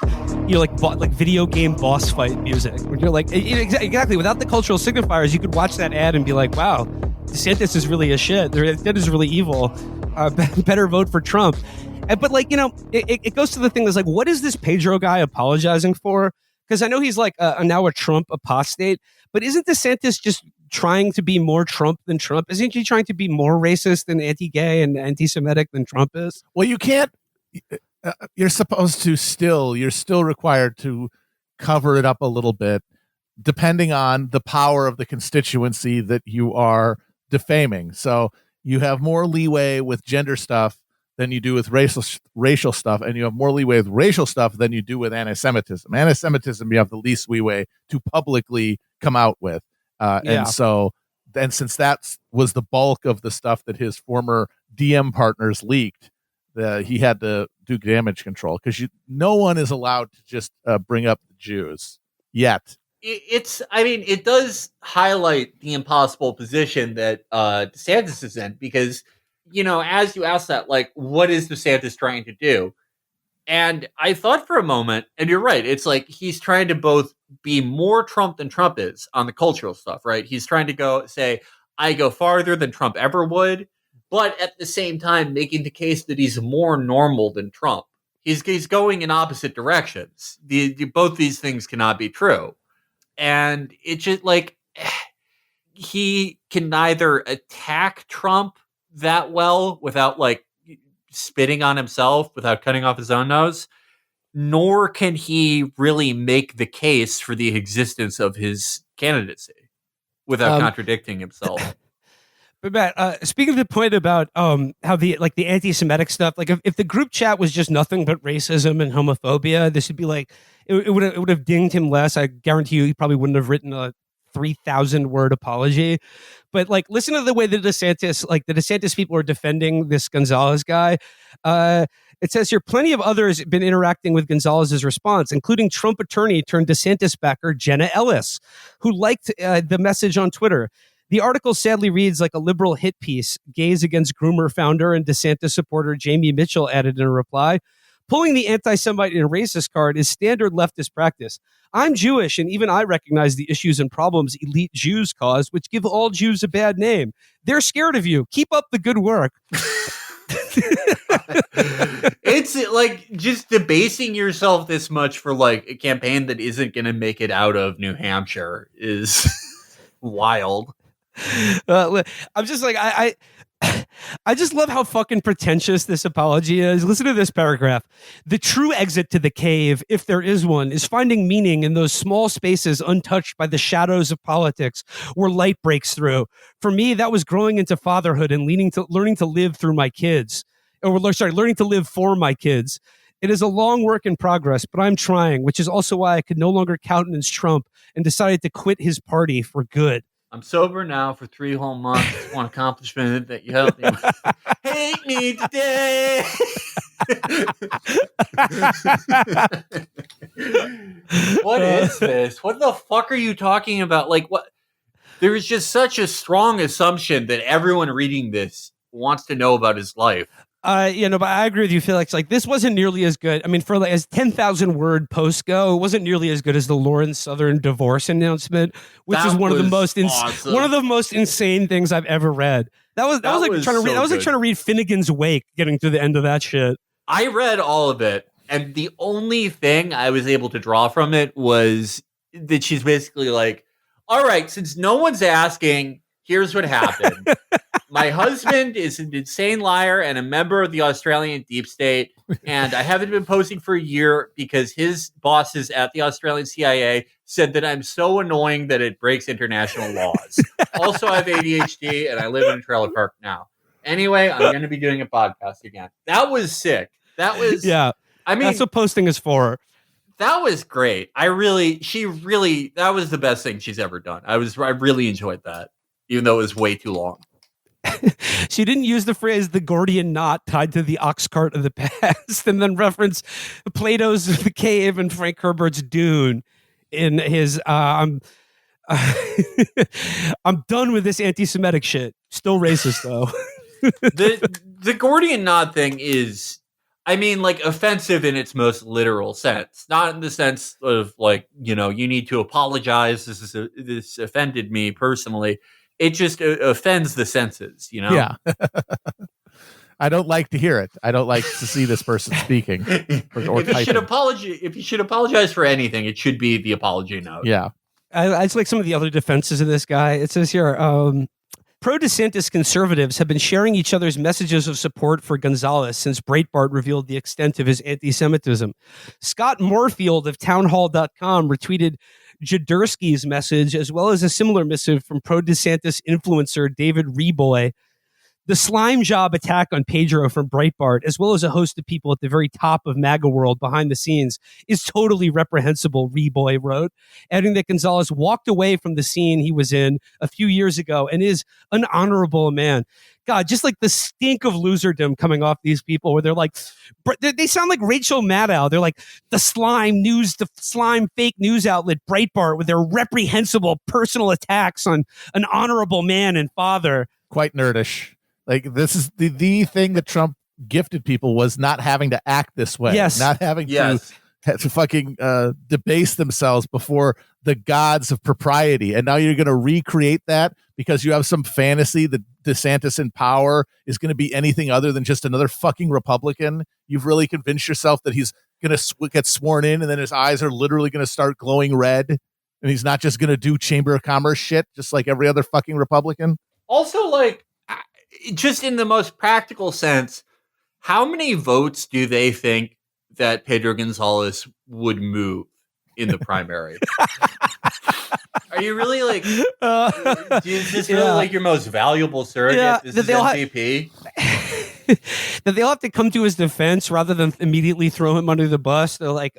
you know, like video game boss fight music. Where you're like, exactly, without the cultural signifiers, you could watch that ad and be like, wow, DeSantis is really a shit. That is really evil. Better vote for Trump. But like, you know, it goes to the thing that's like, what is this Pedro guy apologizing for? Because I know he's like now a Trump apostate, but isn't DeSantis just trying to be more Trump than Trump? Isn't he trying to be more racist and anti-gay and anti-Semitic than Trump is? Well, you can't. You're still required to cover it up a little bit, depending on the power of the constituency that you are defaming. So you have more leeway with gender stuff than you do with racial stuff, and you have more leeway with racial stuff than you do with anti-Semitism. Anti-Semitism, you have the least leeway to publicly come out with. And since that was the bulk of the stuff that his former DM partners leaked, he had to do damage control, because no one is allowed to just bring up the Jews yet. It does highlight the impossible position that DeSantis is in, because, you know, as you ask that, like, what is DeSantis trying to do? And I thought for a moment, and you're right, it's like he's trying to both be more Trump than Trump is on the cultural stuff, right? He's trying to say, I go farther than Trump ever would, but at the same time making the case that he's more normal than Trump. He's going in opposite directions. Both these things cannot be true. And it's just like, he can neither attack Trump that well without like spitting on himself, without cutting off his own nose, nor can he really make the case for the existence of his candidacy without contradicting himself. But Matt, speaking of the point about how the anti-Semitic stuff, like if the group chat was just nothing but racism and homophobia, this would be like it would have dinged him less. I guarantee you, he probably wouldn't have written a 3,000 word apology. But like, listen to the way the DeSantis people are defending this Gonzalez guy. It says here, plenty of others have been interacting with Gonzalez's response, including Trump attorney turned DeSantis backer Jenna Ellis, who liked the message on Twitter. The article sadly reads like a liberal hit piece. Gays Against Groomer founder and DeSantis supporter Jamie Mitchell added in a reply, pulling the anti-Semite and racist card is standard leftist practice. I'm Jewish, and even I recognize the issues and problems elite Jews cause, which give all Jews a bad name. They're scared of you. Keep up the good work. It's like just debasing yourself this much for like a campaign that isn't going to make it out of New Hampshire is wild. I'm just like, I just love how fucking pretentious this apology is. Listen to this paragraph. The true exit to the cave, if there is one, is finding meaning in those small spaces untouched by the shadows of politics where light breaks through. For me, that was growing into fatherhood and learning to live through my kids. Learning to live for my kids. It is a long work in progress, but I'm trying, which is also why I could no longer countenance Trump and decided to quit his party for good. I'm sober now for 3 whole months. One accomplishment that you helped me with. Hate me today. What is this? What the fuck are you talking about? Like, what? There is just such a strong assumption that everyone reading this wants to know about his life. But I agree with you, Felix. Like, this wasn't nearly as good. I mean, for like, as 10,000 word posts go, it wasn't nearly as good as the Lauren Southern divorce announcement, which is one of the most awesome. one of the most insane things I've ever read. That was like trying to read Finnegan's Wake, getting to the end of that shit. I read all of it, and the only thing I was able to draw from it was that she's basically like, "All right, since no one's asking, here's what happened." My husband is an insane liar and a member of the Australian deep state, and I haven't been posting for a year because his bosses at the Australian CIA said that I'm so annoying that it breaks international laws. Also, I have ADHD, and I live in a trailer park now. Anyway, I'm going to be doing a podcast again. That was sick. That was... Yeah. I mean... That's what posting is for. That was great. That was the best thing she's ever done. I really enjoyed that, even though it was way too long. She didn't use the phrase "the Gordian knot tied to the ox cart of the past," and then reference Plato's The Cave and Frank Herbert's Dune in his I'm done with this anti-Semitic shit. Still racist though. the Gordian knot thing is, I mean, like, offensive in its most literal sense, not in the sense of like, you need to apologize. This offended me personally. It just offends the senses, Yeah. I don't like to hear it. I don't like to see this person speaking. If you should apologize for anything, it should be the apology note. Yeah. I just like some of the other defenses of this guy. It says here, pro-DeSantis conservatives have been sharing each other's messages of support for Gonzalez since Breitbart revealed the extent of his anti-Semitism. Scott Moorfield of townhall.com retweeted Jadursky's message, as well as a similar missive from pro-DeSantis influencer David Reboy. The slime job attack on Pedro from Breitbart, as well as a host of people at the very top of MAGA world behind the scenes, is totally reprehensible, Reboy wrote, adding that Gonzalez walked away from the scene he was in a few years ago and is an honorable man. God, just like the stink of loserdom coming off these people where they're like, they sound like Rachel Maddow. They're like the slime fake news outlet Breitbart with their reprehensible personal attacks on an honorable man and father. Quite nerdish. Like, this is the thing that Trump gifted people, was not having to act this way. Yes. Not having to fucking debase themselves before the gods of propriety. And now you're going to recreate that because you have some fantasy that DeSantis in power is going to be anything other than just another fucking Republican. You've really convinced yourself that he's going to get sworn in and then his eyes are literally going to start glowing red. And he's not just going to do Chamber of Commerce shit just like every other fucking Republican. Also, like, just in the most practical sense, how many votes do they think that Pedro Gonzalez would move in the primary? Are you really like? Uh, Is this really like your most valuable surrogate? Yeah, This that is they'll MVP. that they'll have to come to his defense rather than immediately throw him under the bus. They're like,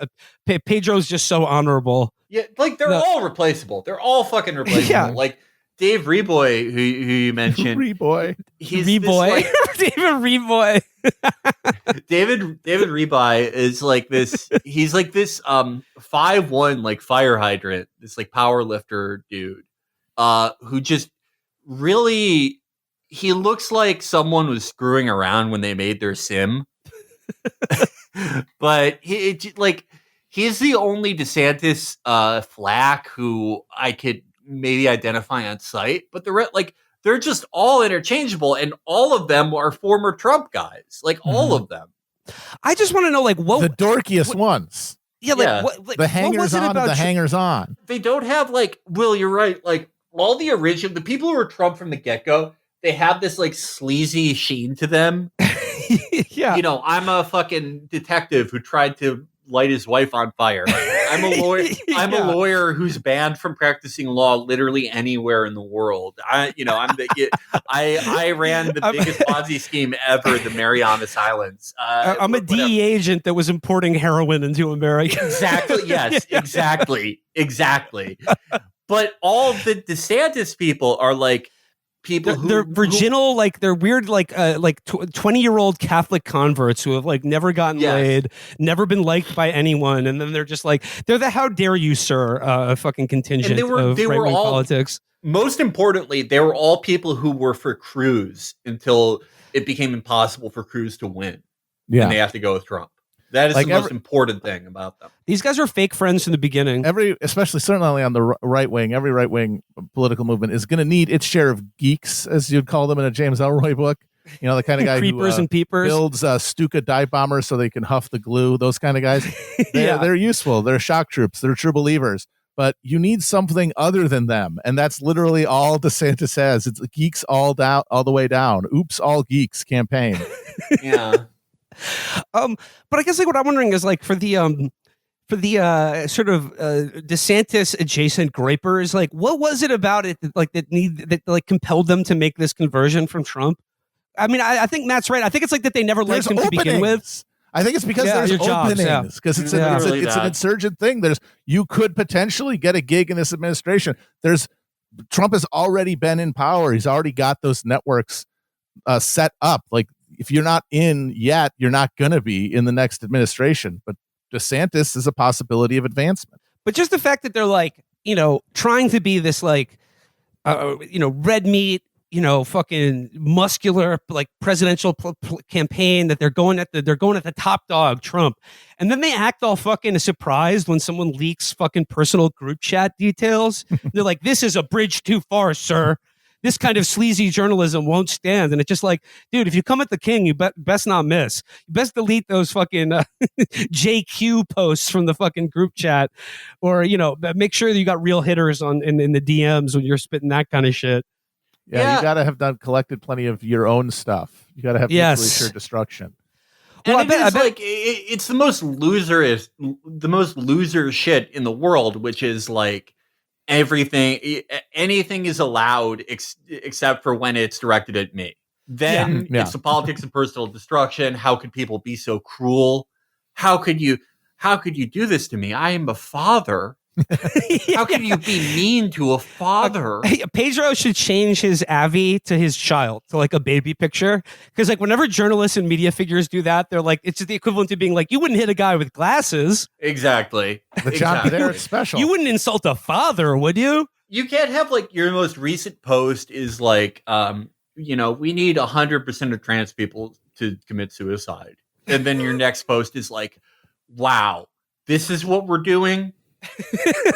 Pedro's just so honorable. Yeah, like they're all replaceable. They're all fucking replaceable. Yeah. Like Dave Reboy, who you mentioned, Reboy. he's Reboy, this, like, David Reboy. David Rebuy is like this. He's like this 5'1" like fire hydrant, this like power lifter dude, who just really, he looks like someone was screwing around when they made their sim. But he's the only DeSantis flack who I could maybe identify on sight, but they're just all interchangeable, and all of them are former Trump guys. Like all of them. I just want to know, like, what The dorkiest ones. Yeah, like, Yeah. What, like The what hangers was it on about and the hangers on. They don't have like, Will, you're right. Like all the people who were Trump from the get-go, they have this like sleazy sheen to them. Yeah, You know, I'm a fucking detective who tried to light his wife on fire. I'm a lawyer. I'm a lawyer who's banned from practicing law literally anywhere in the world. I ran the biggest Ponzi scheme ever, the Marianas Islands. I'm a DEA agent that was importing heroin into America. Exactly. Yes. Exactly. But all the DeSantis people are like people they're virginal, like they're weird, like 20-year-old Catholic converts who have like never gotten laid, never been liked by anyone, and then they're just like they're the "how dare you, sir" fucking contingent of right-wing politics. Most importantly, they were all people who were for Cruz until it became impossible for Cruz to win. Yeah, and they have to go with Trump. That is like the most important thing about them. These guys are fake friends from the beginning. Especially certainly on the right wing, every right wing political movement is going to need its share of geeks, as you'd call them in a James Ellroy book. You know, the kind of guy creepers who and peepers builds Stuka dive bombers so they can huff the glue. Those kind of guys. They're useful. They're shock troops. They're true believers. But you need something other than them, and that's literally all DeSantis has. It's geeks all the way down. Oops, all geeks campaign. Yeah. But I guess like what I'm wondering is like for the sort of DeSantis adjacent gripers, like what was it about it that compelled them to make this conversion from Trump? I mean, I think Matt's right. I think it's like that they never liked him to begin with. I think it's because there's openings, because it's an insurgent thing. You could potentially get a gig in this administration. Trump has already been in power. He's already got those networks set up. Like if you're not in yet, you're not going to be in the next administration. But DeSantis is a possibility of advancement. But just the fact that they're like, trying to be this like, red meat, fucking muscular like presidential campaign, that they're going at the top dog Trump, and then they act all fucking surprised when someone leaks fucking personal group chat details. They're like, "This is a bridge too far, sir. This kind of sleazy journalism won't stand." And it's just like, dude, if you come at the king, you best not miss. You best delete those fucking JQ posts from the fucking group chat, or make sure that you got real hitters in the DMs when you're spitting that kind of shit. Yeah, you got to have collected plenty of your own stuff. You got to have mutually assured destruction. And I bet like it's the most loser shit in the world, which is like anything is allowed except for when it's directed at me. Then it's the politics of personal destruction. How could people be so cruel? How could you do this to me? I am a father. How can you be mean to a father? Pedro should change his Avi to his child, to like a baby picture. Because like whenever journalists and media figures do that, they're like, it's just the equivalent to being like, you wouldn't hit a guy with glasses. Exactly. The John Paderick special. You wouldn't insult a father, would you? You can't have like your most recent post is like, we need 100% of trans people to commit suicide. And then your next post is like, wow, this is what we're doing.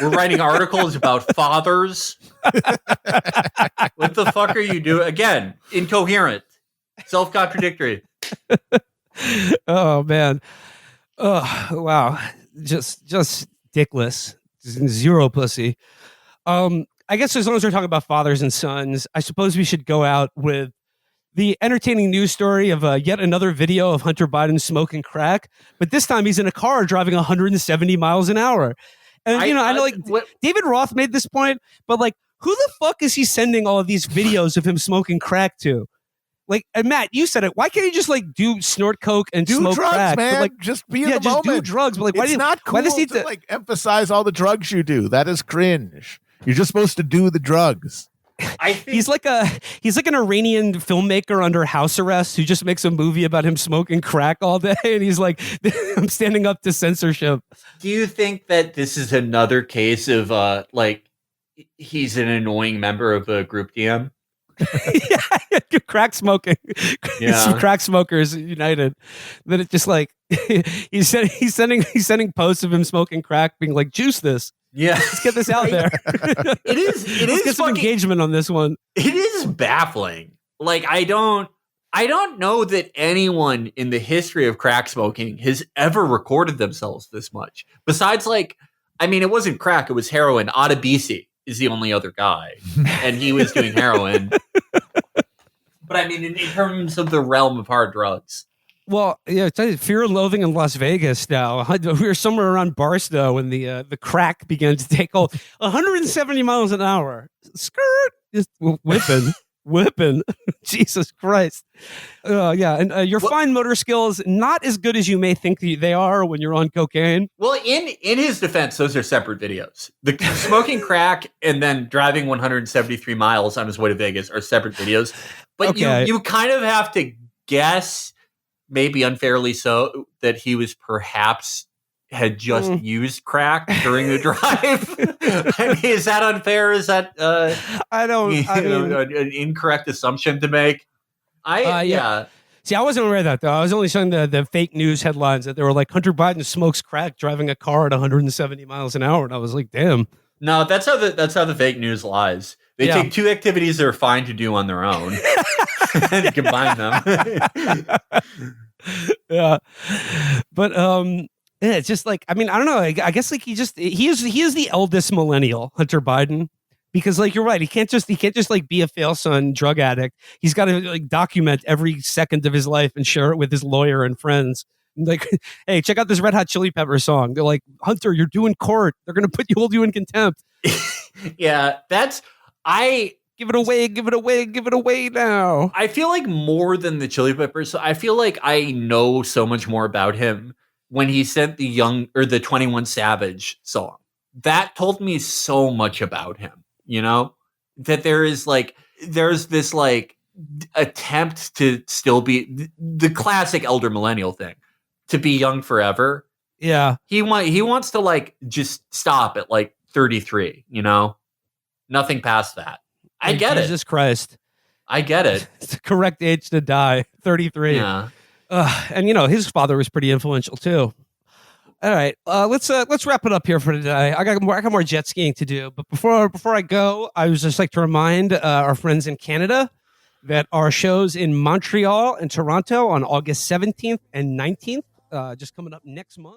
We're writing articles about fathers. What the fuck are you doing? Again, incoherent, self-contradictory. Oh man. Oh wow. Just dickless. Zero pussy. I guess as long as we're talking about fathers and sons, I suppose we should go out with the entertaining news story of yet another video of Hunter Biden smoking crack, but this time he's in a car driving 170 miles an hour. And I know like David Roth made this point, but like, who the fuck is he sending all of these videos of him smoking crack to? Like, and Matt, you said it. Why can't he just like snort coke and do smoke drugs, crack? man. But, like, just be in the moment. Do drugs. But like, it's not cool to like emphasize all the drugs you do. That is cringe. You're just supposed to do the drugs. I think he's like an Iranian filmmaker under house arrest who just makes a movie about him smoking crack all day, and he's like, I'm standing up to censorship. Do you think that this is another case of like he's an annoying member of a group DM? Yeah, crack smoking. Yeah, crack smokers united. That it just like he's sending posts of him smoking crack, being like, "Juice this." Yeah, let's get this out there. It is. Let's get some engagement on this one. It is baffling. Like I don't know that anyone in the history of crack smoking has ever recorded themselves this much. Besides, like, I mean, it wasn't crack; it was heroin. Adebisi is the only other guy, and he was doing heroin. But I mean, in terms of the realm of hard drugs. Well, yeah, Fear and Loathing in Las Vegas now. We were somewhere around Barstow when the crack began to take hold. 170 miles an hour. Skirt! Just whipping. Jesus Christ. Yeah, and your fine motor skills, not as good as you may think they are when you're on cocaine. Well, in his defense, those are separate videos. The smoking crack and then driving 173 miles on his way to Vegas are separate videos. But okay. you kind of have to guess, maybe unfairly so, that he was perhaps had just used crack during the drive. I mean, is that unfair? Is that an incorrect assumption to make? Yeah. See, I wasn't aware of that though. I was only showing the fake news headlines that they were like Hunter Biden smokes crack driving a car at 170 miles an hour, and I was like, damn. No, that's how the fake news lies. They take two activities that are fine to do on their own and combine them. Yeah, but yeah, it's just like, I mean, I don't know. I guess like he is the eldest millennial, Hunter Biden, because like you're right, he can't just like be a fail son drug addict. He's got to like document every second of his life and share it with his lawyer and friends. Like, hey, check out this Red Hot Chili Pepper song. They're like, Hunter, you're due in court. They're gonna hold you in contempt. Yeah, give it away now. I feel like more than the Chili Peppers, I feel like I know so much more about him when he sent the 21 Savage song. That told me so much about him, that there's this like attempt to still be the classic elder millennial thing, to be young forever. Yeah. He wants to like just stop at like 33, nothing past that. I get it. Jesus Christ. I get it. It's the correct age to die, 33. Yeah. And his father was pretty influential too. All right, let's wrap it up here for today. I got more jet skiing to do, but before I go, I would just like to remind our friends in Canada that our shows in Montreal and Toronto on August 17th and 19th, just coming up next month.